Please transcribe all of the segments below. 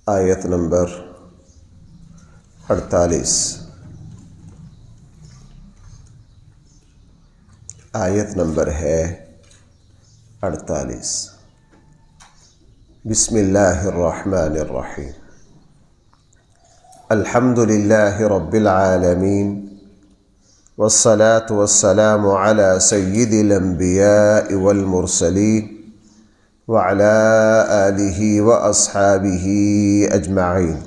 آیت نمبر 48 آیت نمبر ہے 48۔ بسم اللہ الرحمن الرحیم۔ الحمد للہ رب العالمین والصلاة والسلام علی سید الانبیاء والمرسلین وعلى آلہ واصحابہ اجمعین۔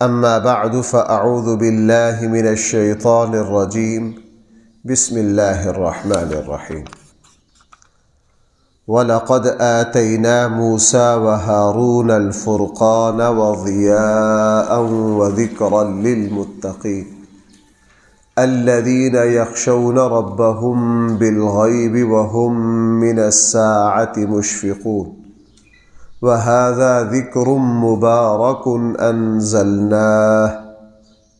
اما بعد فاعوذ باللہ من الشیطان الرجیم۔ بسم اللہ الرحمن الرحیم۔ وَلَقَدْ آتَيْنَا مُوسَى وَهَارُونَ الْفُرْقَانَ وَضِيَاءً وَذِكْرًا لِلْمُتَّقِينَ الَّذِينَ يَخْشَوْنَ رَبَّهُمْ بِالْغَيْبِ وَهُمْ مِنَ السَّاعَةِ مُشْفِقُونَ وَهَذَا ذِكْرٌ مُبَارَكٌ أَنزَلْنَاهُ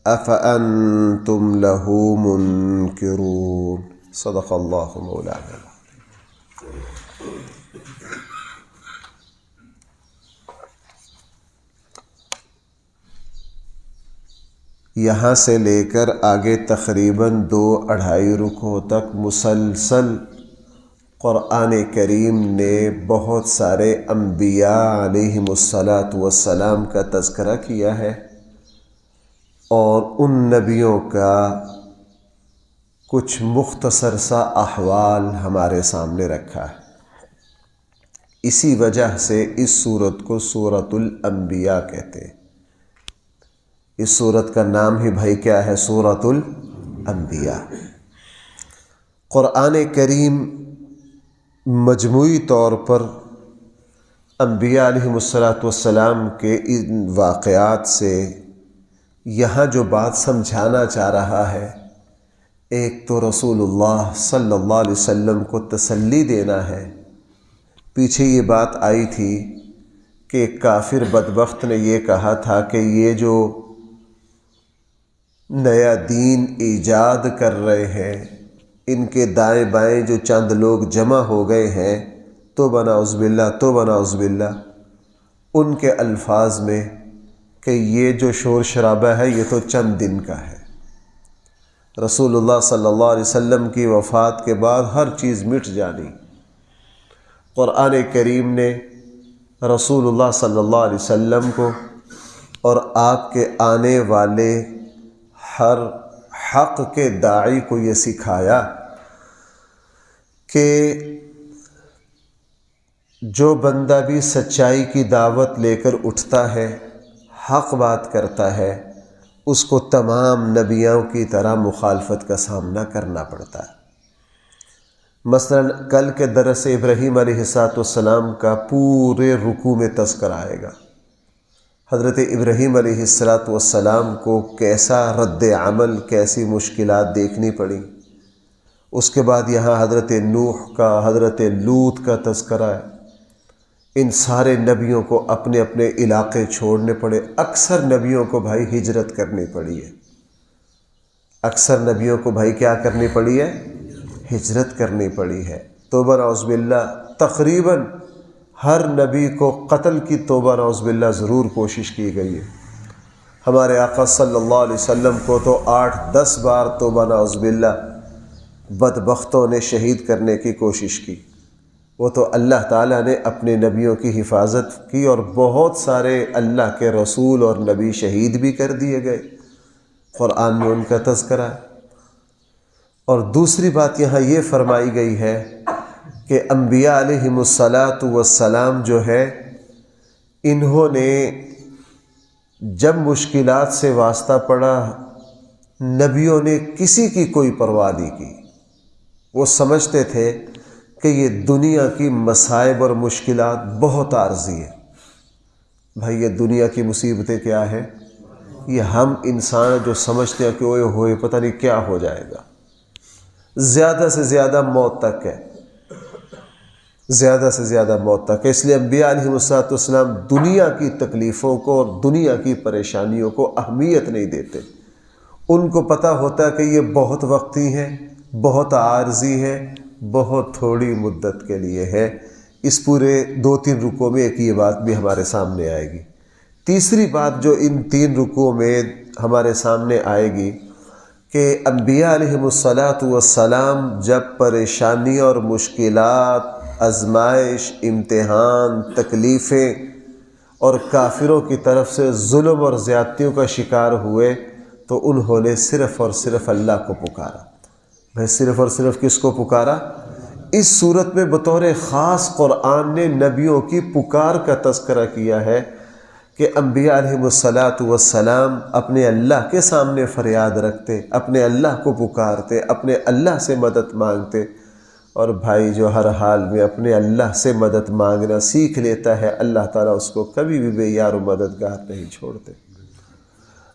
أَفَأَنْتُمْ لَهُ مُنْكِرُونَ۔ صدق اللہ مولانا۔ یہاں سے لے کر آگے تقریباً 2-2.5 رکوع تک مسلسل قرآن کریم نے بہت سارے انبیاء علیہم الصلاۃ کا تذکرہ کیا ہے اور ان نبیوں کا کچھ مختصر سا احوال ہمارے سامنے رکھا ہے۔ اسی وجہ سے اس سورت کو سورۃ الانبیاء کہتے ہیں۔ اس سورت کا نام ہی بھائی کیا ہے؟ سورۃ الانبیاء۔ قرآن کریم مجموعی طور پر انبیاء علیہم السلام کے ان واقعات سے یہاں جو بات سمجھانا چاہ رہا ہے، ایک تو رسول اللہ صلی اللہ علیہ وسلم کو تسلی دینا ہے۔ پیچھے یہ بات آئی تھی کہ ایک کافر بدبخت نے یہ کہا تھا کہ یہ جو نیا دین ایجاد کر رہے ہیں، ان کے دائیں بائیں جو چند لوگ جمع ہو گئے ہیں، توبہ نعوذ باللہ توبہ نعوذ باللہ، ان کے الفاظ میں کہ یہ جو شور شرابہ ہے یہ تو چند دن کا ہے۔ رسول اللہ صلی اللہ علیہ وسلم کی وفات کے بعد ہر چیز مٹ جانی۔ قرآن کریم نے رسول اللہ صلی اللہ علیہ وسلم کو اور آپ کے آنے والے ہر حق کے داعی کو یہ سکھایا کہ جو بندہ بھی سچائی کی دعوت لے کر اٹھتا ہے، حق بات کرتا ہے، اس کو تمام نبیوں کی طرح مخالفت کا سامنا کرنا پڑتا ہے۔ مثلا کل کے درس ابراہیم علیہ السلام کا پورے رکوع میں تذکر آئے گا۔ حضرت ابراہیم علیہ السلام کو کیسا رد عمل، کیسی مشکلات دیکھنی پڑی۔ اس کے بعد یہاں حضرت نوح کا، حضرت لوط کا تذکرہ ہے۔ ان سارے نبیوں کو اپنے اپنے علاقے چھوڑنے پڑے۔ اکثر نبیوں کو بھائی ہجرت کرنی پڑی ہے۔ اکثر نبیوں کو بھائی کیا کرنی پڑی ہے؟ ہجرت کرنی پڑی ہے۔ توبہ نعوذ باللہ تقریباً ہر نبی کو قتل کی توبہ نعوذ باللہ ضرور کوشش کی گئی ہے۔ ہمارے آقا صلی اللہ علیہ وسلم کو تو 8-10 بار توبہ نعوذ باللہ بدبختوں نے شہید کرنے کی کوشش کی۔ وہ تو اللہ تعالیٰ نے اپنے نبیوں کی حفاظت کی اور بہت سارے اللہ کے رسول اور نبی شہید بھی کر دیے گئے۔ قرآن میں ان کا تذکرہ ہے۔ اور دوسری بات یہاں یہ فرمائی گئی ہے کہ انبیاء علیہم السلام جو ہے، انہوں نے جب مشکلات سے واسطہ پڑا، نبیوں نے کسی کی کوئی پرواہ نہیں کی۔ وہ سمجھتے تھے کہ یہ دنیا کی مصائب اور مشکلات بہت عارضی ہیں۔ بھائی یہ دنیا کی مصیبتیں کیا ہیں؟ یہ ہم انسان جو سمجھتے ہیں کہ اوئے ہوئے پتہ نہیں کیا ہو جائے گا، زیادہ سے زیادہ موت تک ہے، زیادہ سے زیادہ موت تک ہے۔ اس لیے انبیاء علیہ السلام دنیا کی تکلیفوں کو اور دنیا کی پریشانیوں کو اہمیت نہیں دیتے۔ ان کو پتہ ہوتا ہے کہ یہ بہت وقتی ہیں، بہت عارضی ہے، بہت تھوڑی مدت کے لیے ہے۔ اس پورے 2-3 رکوع میں ایک یہ بات بھی ہمارے سامنے آئے گی۔ تیسری بات جو ان 3 رکوع میں ہمارے سامنے آئے گی کہ انبیاء علیہم السلام جب پریشانی اور مشکلات، آزمائش، امتحان، تکلیفیں اور کافروں کی طرف سے ظلم اور زیادتیوں کا شکار ہوئے تو انہوں نے صرف اور صرف اللہ کو پکارا۔ میں صرف اور صرف کس کو پکارا؟ اس صورت میں بطور خاص قرآن نے نبیوں کی پکار کا تذکرہ کیا ہے کہ انبیاء علیہم السلام اپنے اللہ کے سامنے فریاد رکھتے، اپنے اللہ کو پکارتے، اپنے اللہ سے مدد مانگتے۔ اور بھائی جو ہر حال میں اپنے اللہ سے مدد مانگنا سیکھ لیتا ہے، اللہ تعالیٰ اس کو کبھی بھی بے یار و مددگار نہیں چھوڑتے۔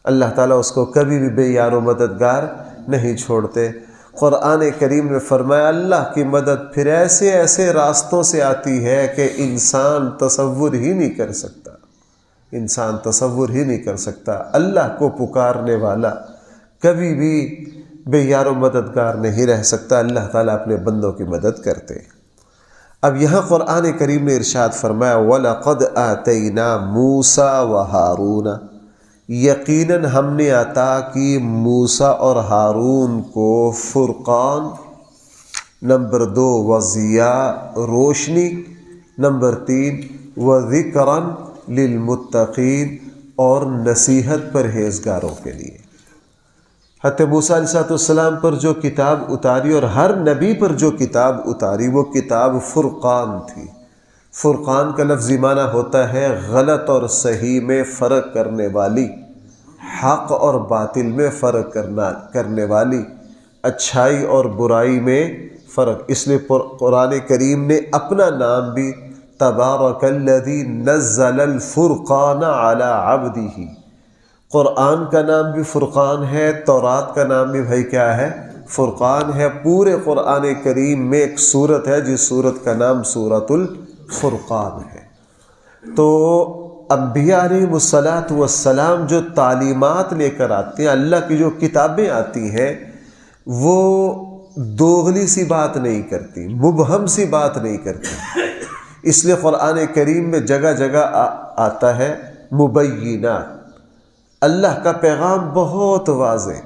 اللہ تعالیٰ اس کو کبھی بھی بے یار و مددگار نہیں چھوڑتے۔ قرآن کریم میں فرمایا اللہ کی مدد پھر ایسے ایسے راستوں سے آتی ہے کہ انسان تصور ہی نہیں کر سکتا، انسان تصور ہی نہیں کر سکتا۔ اللہ کو پکارنے والا کبھی بھی بے یار و مددگار نہیں رہ سکتا۔ اللہ تعالیٰ اپنے بندوں کی مدد کرتے۔ اب یہاں قرآن کریم نے ارشاد فرمایا وَلَقَدْ آتَيْنَا مُوسَى وَهَارُونَ، یقیناً ہم نے عطا کی موسیٰ اور ہارون کو فرقان، نمبر 2 وضیاء روشنی، نمبر 3 وذکراً للمتقین اور نصیحت پرہیزگاروں کے لیے۔ حضرت موسیٰ علیہ السلام پر جو کتاب اتاری اور ہر نبی پر جو کتاب اتاری وہ کتاب فرقان تھی۔ فرقان کا لفظی معنی ہوتا ہے غلط اور صحیح میں فرق کرنے والی، حق اور باطل میں فرق کرنے والی، اچھائی اور برائی میں فرق۔ اس لیے قرآن کریم نے اپنا نام بھی تبارک الذی نزل الفرقان علی عبدہ، قرآن کا نام بھی فرقان ہے، تورات کا نام بھی بھائی کیا ہے؟ فرقان ہے۔ پورے قرآن کریم میں ایک سورت ہے جس سورت کا نام سورۃ الفرقان ہے۔ تو انبیاء علیہم السلام جو تعلیمات لے کر آتے ہیں، اللہ کی جو کتابیں آتی ہیں، وہ دوغلی سی بات نہیں کرتی، مبہم سی بات نہیں کرتی۔ اس لیے قرآن کریم میں جگہ جگہ آتا ہے مبینات۔ اللہ کا پیغام بہت واضح،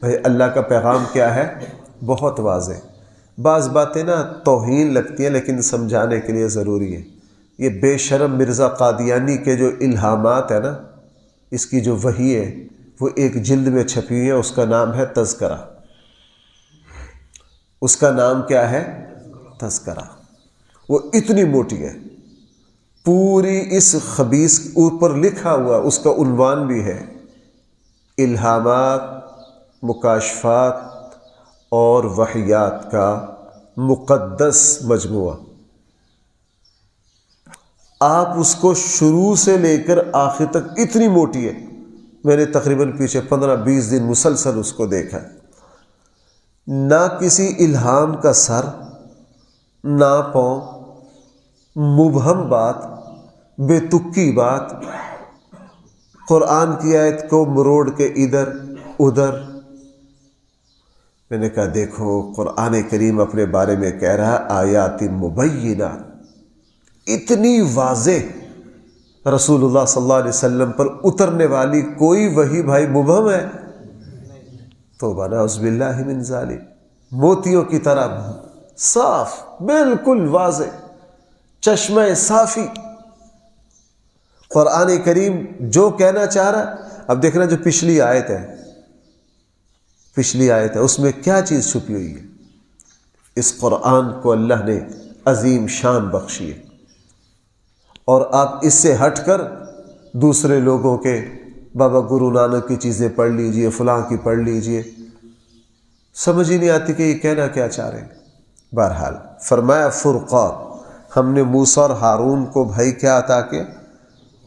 بھائی اللہ کا پیغام کیا ہے؟ بہت واضح۔ بعض باتیں نا توہین لگتی ہیں لیکن سمجھانے کے لیے ضروری ہے۔ یہ بے شرم مرزا قادیانی کے جو الہامات ہیں نا، اس کی جو وحی ہے وہ ایک جلد میں چھپی ہوئی ہے، اس کا نام ہے تذکرہ۔ اس کا نام کیا ہے؟ تذکرہ۔ وہ اتنی موٹی ہے، پوری اس خبیث اوپر لکھا ہوا، اس کا عنوان بھی ہے الہامات، مکاشفات اور وحیات کا مقدس مجموعہ۔ آپ اس کو شروع سے لے کر آخر تک، اتنی موٹی ہے، میں نے تقریباً پیچھے 15-20 دن مسلسل اس کو دیکھا۔ نہ کسی الہام کا سر، نہ پاؤں، مبہم بات، بے تکی بات، قرآن کی آیت کو مروڑ کے ادھر ادھر۔ میں نے کہا دیکھو قرآن کریم اپنے بارے میں کہہ رہا ہے آیات مبینات، اتنی واضح رسول اللہ صلی اللہ علیہ وسلم پر اترنے والی کوئی وحی بھائی مبہم ہے؟ توبہ نعوذ باللہ من ذالک۔ موتیوں کی طرح صاف، بالکل واضح، چشمہ صافی۔ قرآن کریم جو کہنا چاہ رہا، اب دیکھنا جو پچھلی آیت ہے، اس میں کیا چیز چھپی ہوئی ہے۔ اس قرآن کو اللہ نے عظیم شان بخشی ہے، اور آپ اس سے ہٹ کر دوسرے لوگوں کے بابا گرو نانک کی چیزیں پڑھ لیجئے، فلاں کی پڑھ لیجئے، سمجھ ہی نہیں آتی کہ یہ کہنا کیا چاہ رہے ہیں۔ بہرحال فرمایا فرقان، ہم نے موسیٰ اور ہارون کو بھائی کیا عطا کیا؟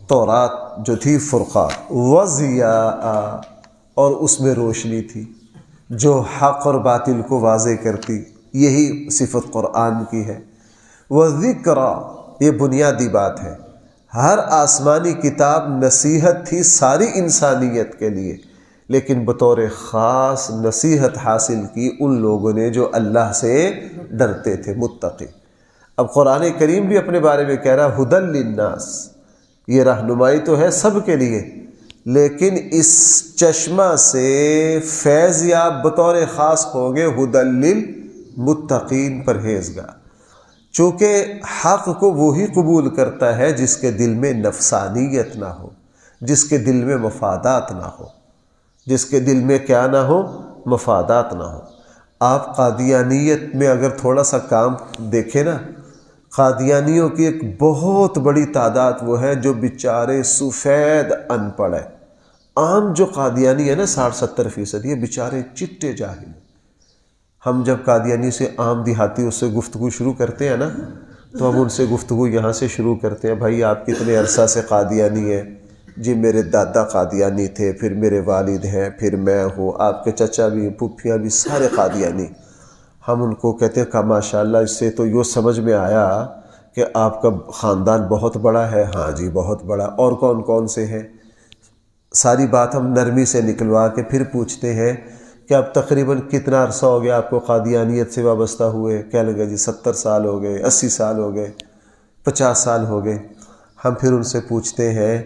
تورات جو تھی فرقان، وضیاء، اور اس میں روشنی تھی جو حق اور باطل کو واضح کرتی، یہی صفت قرآن کی ہے۔ وذکرا، یہ بنیادی بات ہے۔ ہر آسمانی کتاب نصیحت تھی ساری انسانیت کے لیے، لیکن بطور خاص نصیحت حاصل کی ان لوگوں نے جو اللہ سے ڈرتے تھے، متقی۔ اب قرآن کریم بھی اپنے بارے میں کہہ رہا ہدی للناس، یہ رہنمائی تو ہے سب کے لیے، لیکن اس چشمہ سے فیض یاب بطور خاص ہوں گے ہدی للمتقین، پرہیزگار، چونکہ حق کو وہی قبول کرتا ہے جس کے دل میں نفسانیت نہ ہو، جس کے دل میں مفادات نہ ہو، جس کے دل میں کیا نہ ہو، مفادات نہ ہو۔ آپ قادیانیت میں اگر تھوڑا سا کام دیکھیں نا، قادیانیوں کی ایک بہت بڑی تعداد وہ ہے جو بیچارے سفید ان پڑھ ہے۔ عام جو قادیانی ہے نا 60-70%، یہ بیچارے چٹے جاہل ہیں۔ ہم جب قادیانی سے عام دیہاتی اس سے گفتگو شروع کرتے ہیں نا، تو ہم ان سے گفتگو یہاں سے شروع کرتے ہیں، بھائی آپ کتنے عرصہ سے قادیانی ہیں؟ جی میرے دادا قادیانی تھے، پھر میرے والد ہیں، پھر میں ہوں، آپ کے چچا بھی، پھوپھیاں بھی، سارے قادیانی۔ ہم ان کو کہتے ہیں کہ ماشاءاللہ، اس سے تو یہ سمجھ میں آیا کہ آپ کا خاندان بہت بڑا ہے۔ ہاں جی بہت بڑا، اور کون کون سے ہیں؟ ساری بات ہم نرمی سے نکلوا کے پھر پوچھتے ہیں کہ اب تقریباً کتنا عرصہ ہو گیا آپ کو قادیانیت سے وابستہ ہوئے؟ کہنے لگے جی 70 سال ہو گئے، 80 سال ہو گئے، 50 سال ہو گئے۔ ہم پھر ان سے پوچھتے ہیں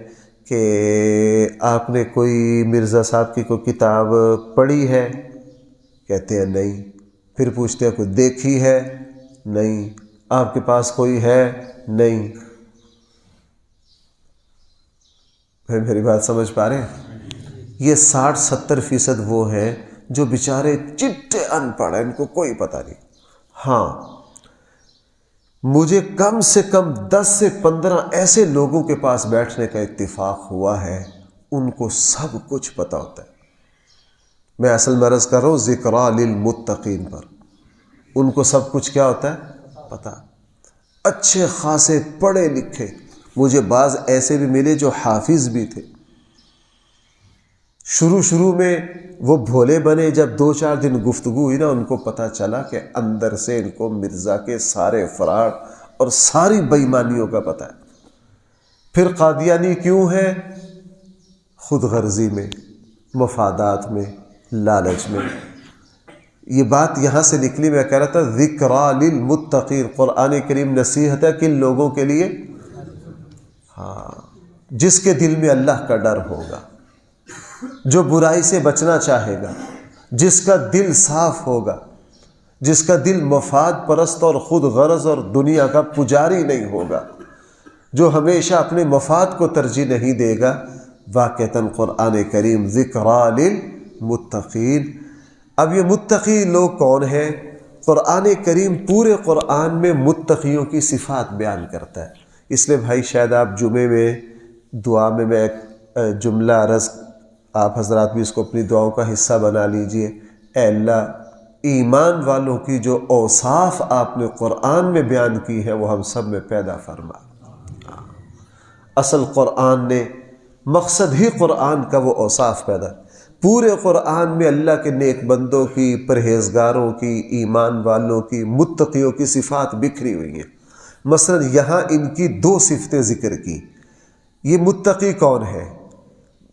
کہ آپ نے کوئی مرزا صاحب کی کوئی کتاب پڑھی ہے؟ کہتے ہیں نہیں۔ پھر پوچھتے ہیں کوئی دیکھی ہے؟ نہیں۔ آپ کے پاس کوئی ہے؟ نہیں۔ پھر میری بات سمجھ پا رہے ہیں؟ یہ 60-70% وہ ہیں جو بیچارے چٹے ان پڑھ ہیں، ان کو کوئی پتہ نہیں۔ ہاں مجھے کم سے کم 10 سے 15 ایسے لوگوں کے پاس بیٹھنے کا اتفاق ہوا ہے، ان کو سب کچھ پتہ ہوتا ہے۔ میں اصل مرض کر رہا ہوں ذکریٰ للمتقین پر، ان کو سب کچھ کیا ہوتا ہے؟ پتہ۔ اچھے خاصے پڑھے لکھے، مجھے بعض ایسے بھی ملے جو حافظ بھی تھے۔ شروع میں وہ بھولے بنے، جب 2-4 دن گفتگو ہوئی نا، ان کو پتہ چلا کہ اندر سے ان کو مرزا کے سارے فراڈ اور ساری بے ایمانیوں کا پتہ ہے۔ پھر قادیانی کیوں ہے؟ خود غرضی میں، مفادات میں، لالچ میں۔ یہ بات یہاں سے نکلی، میں کہہ رہا تھا ذکریٰ للمتقین، قرآن کریم نصیحت ہے کن لوگوں کے لیے؟ ہاں جس کے دل میں اللہ کا ڈر ہوگا، جو برائی سے بچنا چاہے گا، جس کا دل صاف ہوگا، جس کا دل مفاد پرست اور خود غرض اور دنیا کا پجاری نہیں ہوگا، جو ہمیشہ اپنے مفاد کو ترجیح نہیں دے گا۔ واقعتاً قرآن کریم ذکریٰ للمتقین۔ اب یہ متقی لوگ کون ہیں؟ قرآن کریم پورے قرآن میں متقیوں کی صفات بیان کرتا ہے۔ اس لیے بھائی شاید آپ جمعے میں دعا میں ایک جملہ عرض، آپ حضرات بھی اس کو اپنی دعاؤں کا حصہ بنا لیجئے۔ اے اللہ، ایمان والوں کی جو اوصاف آپ نے قرآن میں بیان کی ہے وہ ہم سب میں پیدا فرما۔ اصل قرآن نے، مقصد ہی قرآن کا وہ اوصاف پیدا، پورے قرآن میں اللہ کے نیک بندوں کی، پرہیزگاروں کی، ایمان والوں کی، متقیوں کی صفات بکھری ہوئی ہیں۔ مثلا یہاں ان کی 2 صفتیں ذکر کی۔ یہ متقی کون ہے؟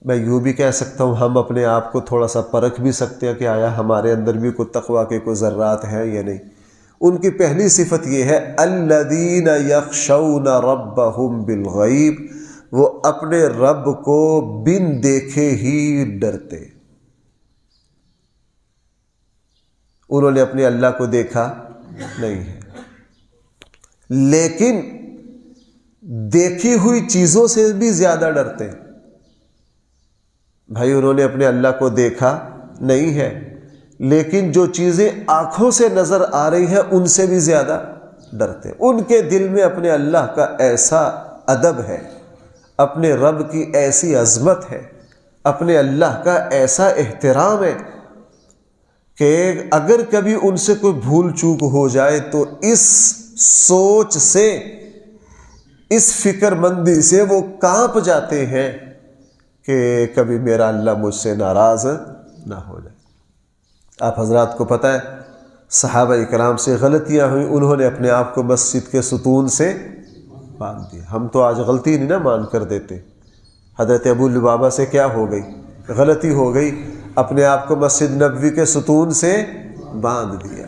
میں یوں بھی کہہ سکتا ہوں، ہم اپنے آپ کو تھوڑا سا پرکھ بھی سکتے ہیں کہ آیا ہمارے اندر بھی کوئی تقویٰ کے کوئی ذرات ہیں یا نہیں۔ ان کی پہلی صفت یہ ہے الذین یخشون ربہم بالغیب، وہ اپنے رب کو بن دیکھے ہی ڈرتے۔ انہوں نے اپنے اللہ کو دیکھا نہیں ہے، لیکن دیکھی ہوئی چیزوں سے بھی زیادہ ڈرتے۔ بھائی انہوں نے اپنے اللہ کو دیکھا نہیں ہے، لیکن جو چیزیں آنکھوں سے نظر آ رہی ہیں ان سے بھی زیادہ ڈرتے۔ ان کے دل میں اپنے اللہ کا ایسا ادب ہے، اپنے رب کی ایسی عظمت ہے، اپنے اللہ کا ایسا احترام ہے کہ اگر کبھی ان سے کوئی بھول چوک ہو جائے تو اس سوچ سے، اس فکر مندی سے وہ کانپ جاتے ہیں کہ کبھی میرا اللہ مجھ سے ناراض نہ ہو جائے۔ آپ حضرات کو پتہ ہے صحابہ اکرام سے غلطیاں ہوئیں، انہوں نے اپنے آپ کو مسجد کے ستون سے باندھ دیا۔ ہم تو آج غلطی نہیں نا مان کر دیتے۔ حضرت ابو لبابہ سے کیا ہو گئی؟ غلطی ہو گئی، اپنے آپ کو مسجد نبوی کے ستون سے باندھ دیا۔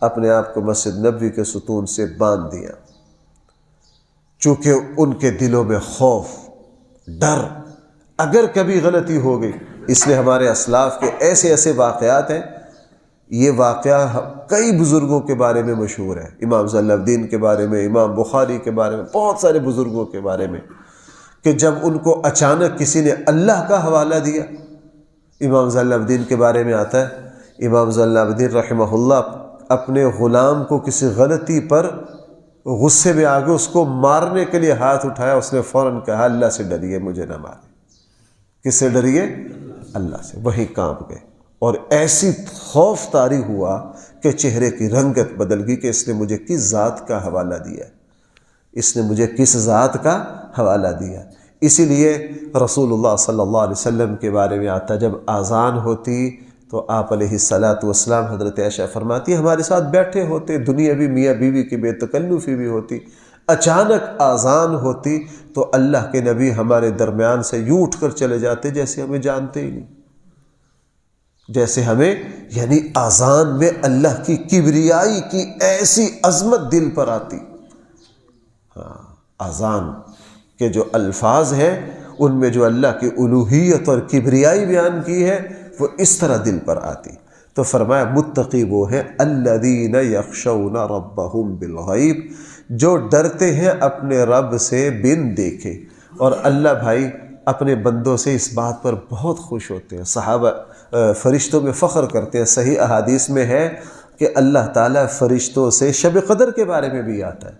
اپنے آپ کو مسجد نبوی کے ستون سے باندھ دیا، چونکہ ان کے دلوں میں خوف، ڈر، اگر کبھی غلطی ہو گئی. اس لیے ہمارے اسلاف کے ایسے ایسے واقعات ہیں. یہ واقعہ کئی بزرگوں کے بارے میں مشہور ہے، امام ضیاء الدین کے بارے میں، امام بخاری کے بارے میں، بہت سارے بزرگوں کے بارے میں، کہ جب ان کو اچانک کسی نے اللہ کا حوالہ دیا. امام ضیاء الدین کے بارے میں آتا ہے، امام ضیاء الدین رحمہ اللہ اپنے غلام کو کسی غلطی پر غصے میں آ گئے، اس کو مارنے کے لیے ہاتھ اٹھایا. اس نے فوراً کہا اللہ سے ڈریے، مجھے نہ مارے. کس سے ڈریے؟ اللہ سے. وہی کانپ گئے اور ایسی خوف طاری ہوا کہ چہرے کی رنگت بدل گئی کہ اس نے مجھے کس ذات کا حوالہ دیا، اس نے مجھے کس ذات کا حوالہ دیا. اسی لیے رسول اللہ صلی اللہ علیہ وسلم کے بارے میں آتا، جب اذان ہوتی تو آپ علیہ الصلاۃ والسلام، حضرت عائشہ فرماتی ہمارے ساتھ بیٹھے ہوتے، دنیاوی میاں بیوی کی بے تکلفی بھی ہوتی. اچانک اذان ہوتی تو اللہ کے نبی ہمارے درمیان سے یوں اٹھ کر چلے جاتے جیسے ہمیں جانتے ہی نہیں، جیسے ہمیں، یعنی اذان میں اللہ کی کبریائی کی ایسی عظمت دل پر آتی. اذان کے جو الفاظ ہیں ان میں جو اللہ کی الوہیت اور کبریائی بیان کی ہے وہ اس طرح دل پر آتی. تو فرمایا متقی وہ ہیں الذین یخشون ربہم بالغیب، جو ڈرتے ہیں اپنے رب سے بن دیکھے. اور اللہ بھائی اپنے بندوں سے اس بات پر بہت خوش ہوتے ہیں. صحابہ فرشتوں میں فخر کرتے ہیں. صحیح احادیث میں ہے کہ اللہ تعالیٰ فرشتوں سے شب قدر کے بارے میں بھی آتا ہے.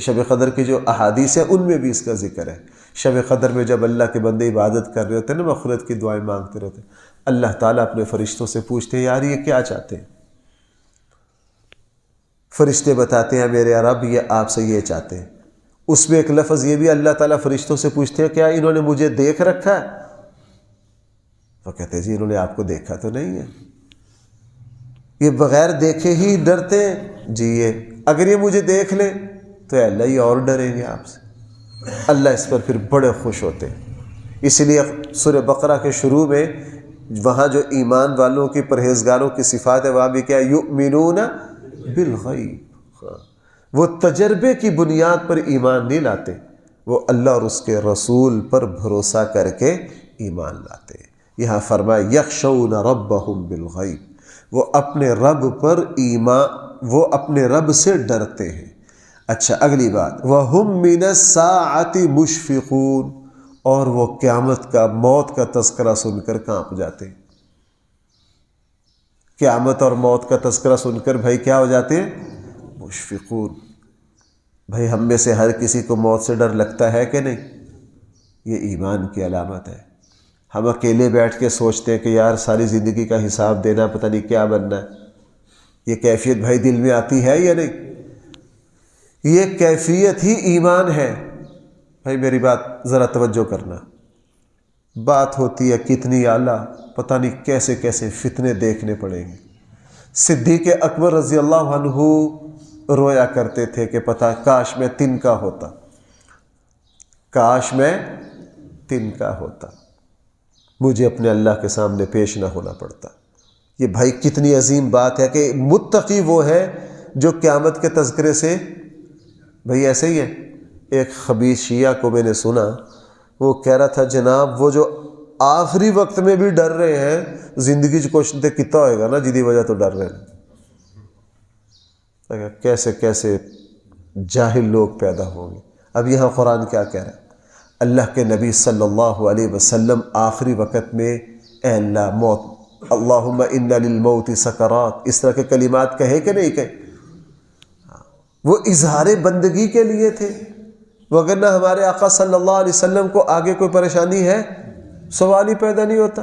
شب قدر کی جو احادیث ہیں ان میں بھی اس کا ذکر ہے. شب قدر میں جب اللہ کے بندے عبادت کر رہے ہوتے ہیں نا، مغفرت کی دعائیں مانگتے رہتے ہیں، اللہ تعالیٰ اپنے فرشتوں سے پوچھتے ہیں یار یہ کیا چاہتے ہیں؟ فرشتے بتاتے ہیں میرے رب یہ آپ سے یہ چاہتے ہیں. اس میں ایک لفظ یہ بھی اللہ تعالیٰ فرشتوں سے پوچھتے ہیں کیا انہوں نے مجھے دیکھ رکھا ہے؟ وہ کہتے ہیں جی انہوں نے آپ کو دیکھا تو نہیں ہے. یہ بغیر دیکھے ہی ڈرتے ہیں جی، یہ اگر یہ مجھے دیکھ لیں تو اللہ یہ اور ڈریں گے آپ سے. اللہ اس پر پھر بڑے خوش ہوتے ہیں. اسی لیے سورہ بقرہ کے شروع میں وہاں جو ایمان والوں کی، پرہیزگاروں کی صفات ہے، وہاں بھی کیا یؤمنون بالغیب. وہ تجربے کی بنیاد پر ایمان نہیں لاتے، وہ اللہ اور اس کے رسول پر بھروسہ کر کے ایمان لاتے. یہاں فرمایا یخشون ربہم بالغیب، وہ اپنے رب پر ایمان، وہ اپنے رب سے ڈرتے ہیں. اچھا اگلی بات، وَهُم مِّنَ السَّاعَةِ مُشْفِقُونَ، اور وہ قیامت کا، موت کا تذکرہ سن کر کانپ جاتے ہیں. قیامت اور موت کا تذکرہ سن کر بھائی کیا ہو جاتے ہیں؟ مشفقون. بھائی ہم میں سے ہر کسی کو موت سے ڈر لگتا ہے کہ نہیں؟ یہ ایمان کی علامت ہے. ہم اکیلے بیٹھ کے سوچتے ہیں کہ یار ساری زندگی کا حساب دینا، پتہ نہیں کیا بننا ہے. یہ کیفیت بھائی دل میں آتی ہے یا نہیں؟ یہ کیفیت ہی ایمان ہے. بھائی میری بات ذرا توجہ کرنا. بات ہوتی ہے کتنی اعلیٰ، پتہ نہیں کیسے کیسے فتنے دیکھنے پڑیں گے. صدیق اکبر رضی اللہ عنہ رویا کرتے تھے کہ پتہ کاش میں تنکا ہوتا، کاش میں تنکا ہوتا، مجھے اپنے اللہ کے سامنے پیش نہ ہونا پڑتا. یہ بھائی کتنی عظیم بات ہے کہ متقی وہ ہے جو قیامت کے تذکرے سے، بھائی ایسے ہی ہے. ایک خبیث شیعہ کو میں نے سنا، وہ کہہ رہا تھا جناب وہ جو آخری وقت میں بھی ڈر رہے ہیں، زندگی جو کوشش تے کتا ہوئے گا نا جدی وجہ تو ڈر رہے ہیں. کیسے کیسے جاہل لوگ پیدا ہوں گے. اب یہاں قرآن کیا کہہ رہا ہے؟ اللہ کے نبی صلی اللہ علیہ وسلم آخری وقت میں اے اللہ موت، اللہم ان للموت سکرات، اس طرح کے کلمات کہے کہ نہیں کہے؟ وہ اظہار بندگی کے لیے تھے. وگرنہ ہمارے آقا صلی اللہ علیہ وسلم کو آگے کوئی پریشانی ہے؟ سوال ہی پیدا نہیں ہوتا.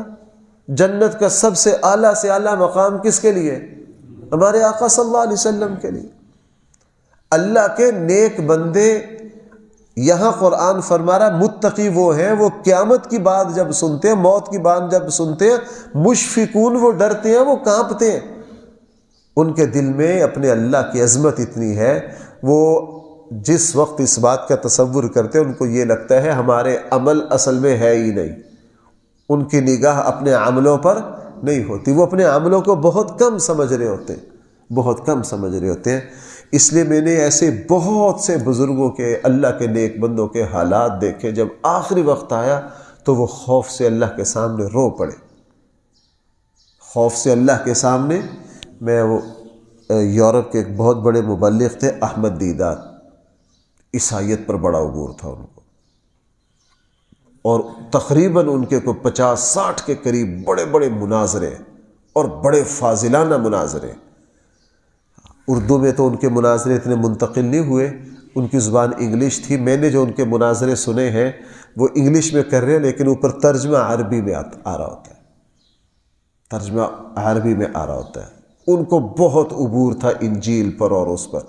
جنت کا سب سے اعلیٰ سے اعلیٰ مقام کس کے لیے؟ ہمارے آقا صلی اللہ علیہ وسلم کے لیے. اللہ کے نیک بندے، یہاں قرآن فرما رہا متقی وہ ہیں، وہ قیامت کی بات جب سنتے ہیں، موت کی بات جب سنتے ہیں، مشفقون وہ ڈرتے ہیں، وہ کانپتے ہیں. ان کے دل میں اپنے اللہ کی عظمت اتنی ہے، وہ جس وقت اس بات کا تصور کرتے ہیں ان کو یہ لگتا ہے ہمارے عمل اصل میں ہے ہی نہیں. ان کی نگاہ اپنے عملوں پر نہیں ہوتی، وہ اپنے عملوں کو بہت کم سمجھ رہے ہوتے ہیں، بہت کم سمجھ رہے ہوتے ہیں۔ اس لیے میں نے ایسے بہت سے بزرگوں کے، اللہ کے نیک بندوں کے حالات دیکھے، جب آخری وقت آیا تو وہ خوف سے اللہ کے سامنے رو پڑے، خوف سے اللہ کے سامنے۔ میں وہ یورپ کے ایک بہت بڑے مبلغ تھے، احمد دیدار، عیسائیت پر بڑا عبور تھا ان کو، اور تقریباً ان کے کوئی 50-60 کے قریب بڑے بڑے مناظرے اور بڑے فاضلانہ مناظرے۔ اردو میں تو ان کے مناظرے اتنے منتقل نہیں ہوئے، ان کی زبان انگلش تھی۔ میں نے جو ان کے مناظرے سنے ہیں وہ انگلش میں کر رہے ہیں، لیکن اوپر ترجمہ عربی میں آ رہا ہوتا ہے، ترجمہ عربی میں آ رہا ہوتا ہے۔ ان کو بہت عبور تھا انجیل پر اور اس پر۔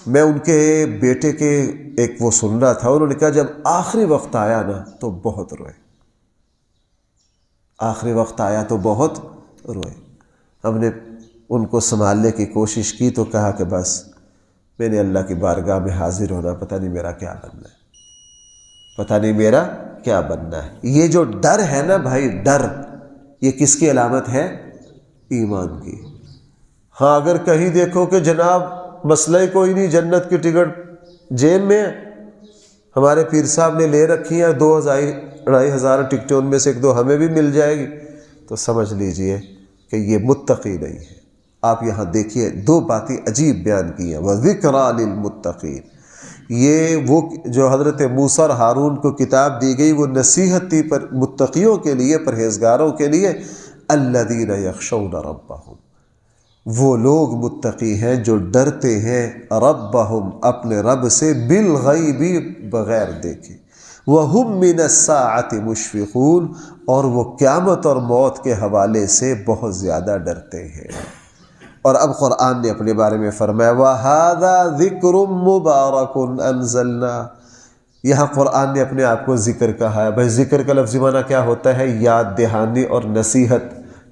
میں ان کے بیٹے کے ایک وہ سن رہا تھا، انہوں نے کہا جب آخری وقت آیا نا تو بہت روئے، آخری وقت آیا تو بہت روئے۔ ہم نے ان کو سنبھالنے کی کوشش کی تو کہا کہ بس میں نے اللہ کی بارگاہ میں حاضر ہونا، پتہ نہیں میرا کیا بننا ہے، پتہ نہیں میرا کیا بننا ہے۔ یہ جو ڈر ہے نا بھائی، ڈر، یہ کس کی علامت ہے؟ ایمان کی۔ ہاں اگر کہیں دیکھو کہ جناب مسئلہ ہی کوئی نہیں، جنت کی ٹکٹ جیب میں، ہمارے پیر صاحب نے لے رکھی ہیں 2,000-2,500 ٹکٹیں، ان میں سے 1-2 ہمیں بھی مل جائے گی، تو سمجھ لیجئے کہ یہ متقی نہیں ہے۔ آپ یہاں دیکھیے 2 باتیں عجیب بیان کی ہیں، وَذِكْرَى لِلْمُتَّقِينَ۔ یہ وہ جو حضرت موسیٰ اور ہارون کو کتاب دی گئی وہ نصیحت تھی پر متقیوں کے لیے، پرہیزگاروں کے لیے۔ الَّذِينَ يَخْشَوْنَ رَبَّهُمْ، وہ لوگ متقی ہیں جو ڈرتے ہیں ربہم، اپنے رب سے، بالغیب، بغیر دیکھے، وَهُمْ مِنَ السَّاعَةِ مُشْفِقُونَ، اور وہ قیامت اور موت کے حوالے سے بہت زیادہ ڈرتے ہیں۔ اور اب قرآن نے اپنے بارے میں فرمایا وَهَذَا ذِكْرٌ مُبَارَكٌ أَنزَلْنَا۔ یہاں قرآن نے اپنے آپ کو ذکر کہا ہے۔ بھائی ذکر کا لفظی معنی کیا ہوتا ہے؟ یاد دہانی اور نصیحت۔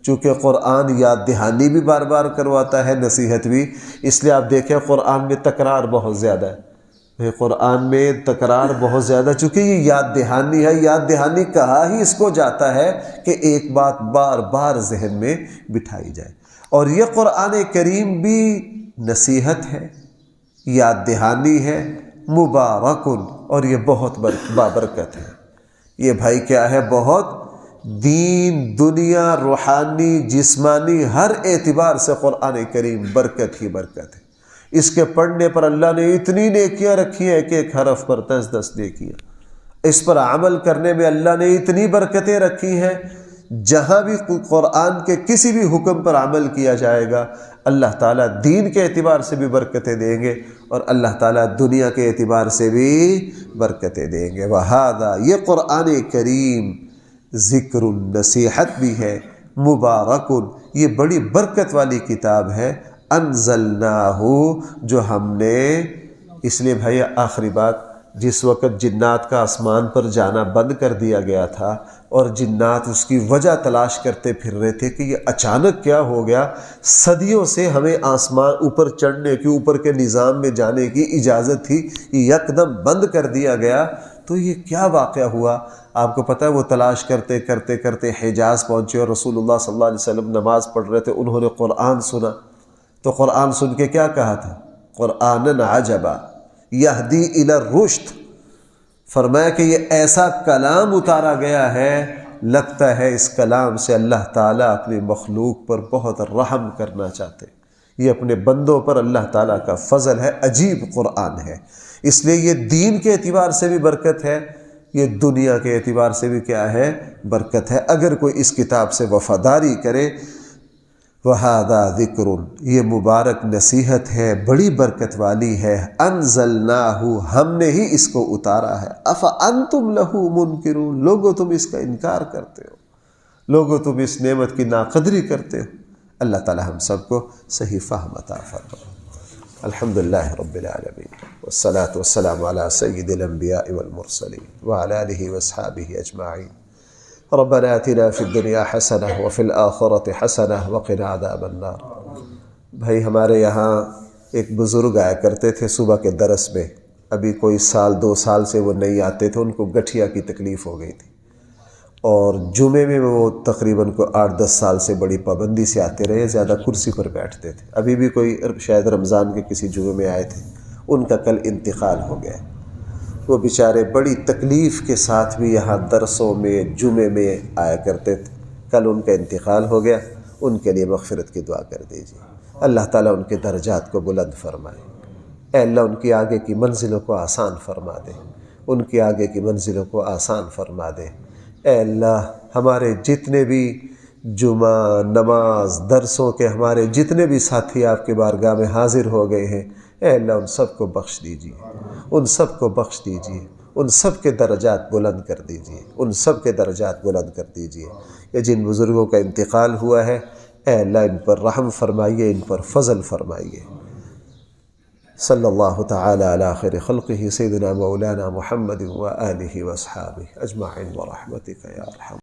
چونکہ قرآن یاد دہانی بھی بار بار کرواتا ہے، نصیحت بھی، اس لیے آپ دیکھیں قرآن میں تکرار بہت زیادہ ہے، قرآن میں تکرار بہت زیادہ، چونکہ یہ یاد دہانی ہے۔ یاد دہانی کہا ہی اس کو جاتا ہے کہ ایک بات بار بار ذہن میں بٹھائی جائے، اور یہ قرآن کریم بھی نصیحت ہے، یاد دہانی ہے، مبارکن، اور یہ بہت بابرکت ہے۔ یہ بھائی کیا ہے؟ بہت دین، دنیا، روحانی، جسمانی، ہر اعتبار سے قرآن کریم برکت ہی برکت ہے۔ اس کے پڑھنے پر اللہ نے اتنی نیکیاں رکھی ہیں، ایک ایک حرف پر 10-10 نیکیاں۔ اس پر عمل کرنے میں اللہ نے اتنی برکتیں رکھی ہیں، جہاں بھی قرآن کے کسی بھی حکم پر عمل کیا جائے گا اللہ تعالیٰ دین کے اعتبار سے بھی برکتیں دیں گے، اور اللہ تعالیٰ دنیا کے اعتبار سے بھی برکتیں دیں گے۔ وَهَذَا، یہ قرآن کریم ذکر، نصیحت بھی ہے، مبارکن، یہ بڑی برکت والی کتاب ہے، انزلناہ، جو ہم نے۔ اس لیے بھائی آخری بات، جس وقت جنات کا آسمان پر جانا بند کر دیا گیا تھا اور جنات اس کی وجہ تلاش کرتے پھر رہے تھے کہ یہ اچانک کیا ہو گیا، صدیوں سے ہمیں آسمان اوپر چڑھنے کی، اوپر کے نظام میں جانے کی اجازت تھی، یہ یکدم بند کر دیا گیا، تو یہ کیا واقعہ ہوا؟ آپ کو پتہ ہے وہ تلاش کرتے کرتے کرتے حجاز پہنچے، اور رسول اللہ صلی اللہ علیہ وسلم نماز پڑھ رہے تھے، انہوں نے قرآن سنا، تو قرآن سن کے کیا کہا تھا؟ قرآنًا عجبا یہدی الی الرشد، فرمایا کہ یہ ایسا کلام اتارا گیا ہے، لگتا ہے اس کلام سے اللہ تعالیٰ اپنی مخلوق پر بہت رحم کرنا چاہتے، یہ اپنے بندوں پر اللہ تعالیٰ کا فضل ہے، عجیب قرآن ہے۔ اس لیے یہ دین کے اعتبار سے بھی برکت ہے، یہ دنیا کے اعتبار سے بھی کیا ہے؟ برکت ہے، اگر کوئی اس کتاب سے وفاداری کرے۔ وَهَذَا ذِكْرٌ، یہ مبارک نصیحت ہے، بڑی برکت والی ہے، انزلناہ، ہم نے ہی اس کو اتارا ہے، افانتم لہ منکرون، لوگو تم اس کا انکار کرتے ہو، لوگو تم اس نعمت کی ناقدری کرتے ہو۔ اللہ تعالی ہم سب کو صحیح فہم عطا فرمائے۔ الحمدللہ رب العالمین، والصلاة والسلام علی سید الانبیاء والمرسلین، وعلی آلہ واصحابہ اجمعین۔ ربنا آتنا فی الدنیا حسنہ وفی الآخرۃ حسنہ وقنا عذاب النار۔ بھائی ہمارے یہاں ایک بزرگ آیا کرتے تھے صبح کے درس میں، ابھی کوئی 1-2 سال سے وہ نہیں آتے تھے، ان کو گٹھیا کی تکلیف ہو گئی تھی، اور جمعے میں وہ تقریباً کو 8-10 سال سے بڑی پابندی سے آتے رہے، زیادہ کرسی پر بیٹھتے تھے۔ ابھی بھی کوئی شاید رمضان کے کسی جمعے میں آئے تھے، ان کا کل انتقال ہو گیا۔ وہ بیچارے بڑی تکلیف کے ساتھ بھی یہاں درسوں میں جمعے میں آیا کرتے تھے، کل ان کا انتقال ہو گیا۔ ان کے لیے مغفرت کی دعا کر دیجیے، اللہ تعالیٰ ان کے درجات کو بلند فرمائے۔ اے اللہ ان کی آگے کی منزلوں کو آسان فرما دے، ان کی آگے کی منزلوں کو آسان فرما دے۔ اے اللہ ہمارے جتنے بھی جمعہ نماز درسوں کے ہمارے جتنے بھی ساتھی آپ کے بارگاہ میں حاضر ہو گئے ہیں، اے اللہ ان سب کو بخش دیجیے، ان سب کو بخش دیجیے، ان سب کے درجات بلند کر دیجیے، ان سب کے درجات بلند کر دیجیے۔ یہ جن بزرگوں کا انتقال ہوا ہے، اے اللہ ان پر رحم فرمائیے، ان پر فضل فرمائیے۔ صلی اللہ تعالی علی خیر خلقہ سیدنا مولانا محمد و آلہ و اصحابہ اجمعین برحمتک یا ارحم